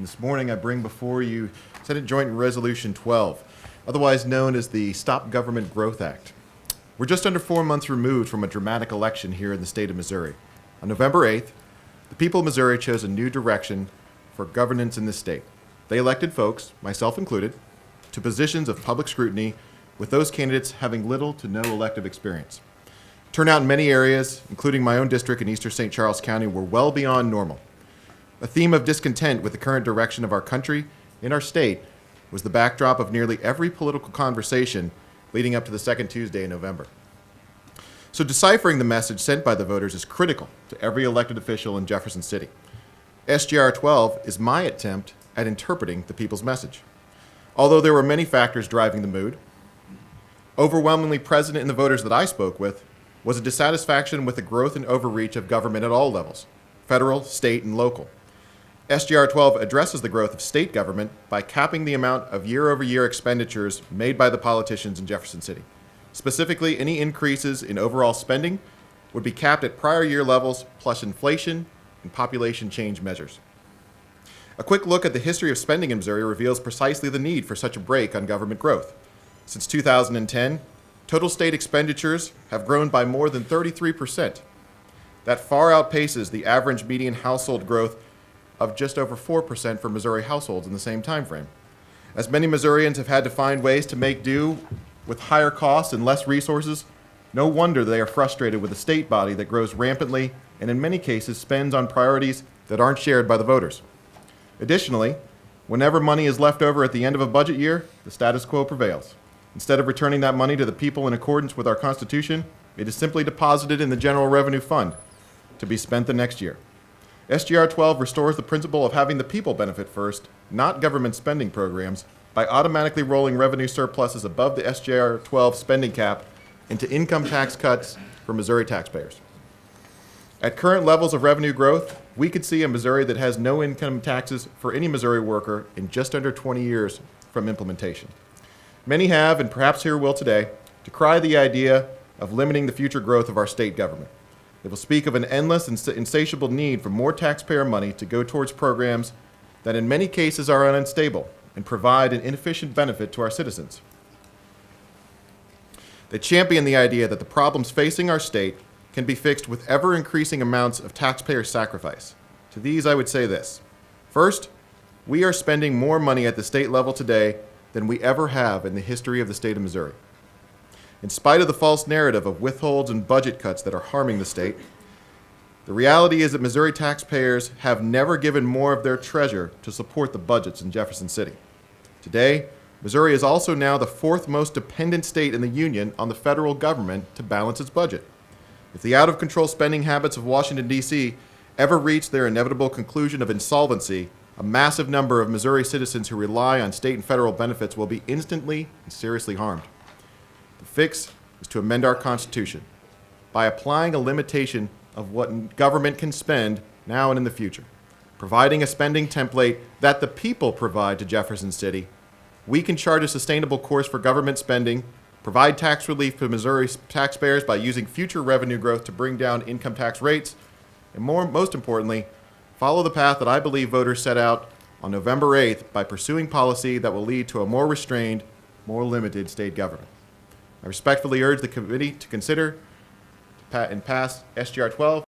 this morning I bring before you Senate Joint Resolution 12, otherwise known as the Stop Government Growth Act. We're just under 4 months removed from a dramatic election here in the state of Missouri. On November 8th, the people of Missouri chose a new direction for governance in this state. They elected folks, myself included, to positions of public scrutiny, with those candidates having little to no elective experience. Turnout in many areas, including my own district in eastern St. Charles County, were well beyond normal. A theme of discontent with the current direction of our country and our state was the backdrop of nearly every political conversation leading up to the second Tuesday in November. So deciphering the message sent by the voters is critical to every elected official in Jefferson City. SJR 12 is my attempt at interpreting the people's message. Although there were many factors driving the mood, overwhelmingly present in the voters that I spoke with was a dissatisfaction with the growth and overreach of government at all levels, federal, state, and local. SJR 12 addresses the growth of state government by capping the amount of year-over-year expenditures made by the politicians in Jefferson City. Specifically, any increases in overall spending would be capped at prior year levels plus inflation and population change measures. A quick look at the history of spending in Missouri reveals precisely the need for such a brake on government growth. Since 2010, total state expenditures have grown by more than 33%. That far outpaces the average median household growth of just over 4% for Missouri households in the same time frame. As many Missourians have had to find ways to make do with higher costs and less resources, no wonder they are frustrated with a state body that grows rampantly and in many cases spends on priorities that aren't shared by the voters. Additionally, whenever money is left over at the end of a budget year, the status quo prevails. Instead of returning that money to the people in accordance with our Constitution, it is simply deposited in the General Revenue Fund to be spent the next year. SJR 12 restores the principle of having the people benefit first, not government spending programs, by automatically rolling revenue surpluses above the SJR 12 spending cap into income tax cuts for Missouri taxpayers. At current levels of revenue growth, we could see a Missouri that has no income taxes for any Missouri worker in just under 20 years from implementation. Many have, and perhaps here will today, decry the idea of limiting the future growth of our state government. They will speak of an endless and insatiable need for more taxpayer money to go towards programs that in many cases are unstable and provide an inefficient benefit to our citizens. They champion the idea that the problems facing our state can be fixed with ever-increasing amounts of taxpayer sacrifice. To these, I would say this. First, we are spending more money at the state level today than we ever have in the history of the state of Missouri. In spite of the false narrative of withholds and budget cuts that are harming the state, the reality is that Missouri taxpayers have never given more of their treasure to support the budgets in Jefferson City. Today, Missouri is also now the fourth most dependent state in the union on the federal government to balance its budget. If the out-of-control spending habits of Washington, D.C. ever reach their inevitable conclusion of insolvency, a massive number of Missouri citizens who rely on state and federal benefits will be instantly and seriously harmed. The fix is to amend our Constitution by applying a limitation of what government can spend now and in the future. Providing a spending template that the people provide to Jefferson City, we can chart a sustainable course for government spending, provide tax relief to Missouri taxpayers by using future revenue growth to bring down income tax rates, and most importantly, follow the path that I believe voters set out on November 8th by pursuing policy that will lead to a more restrained, more limited state government. I respectfully urge the committee to consider and pass SJR 12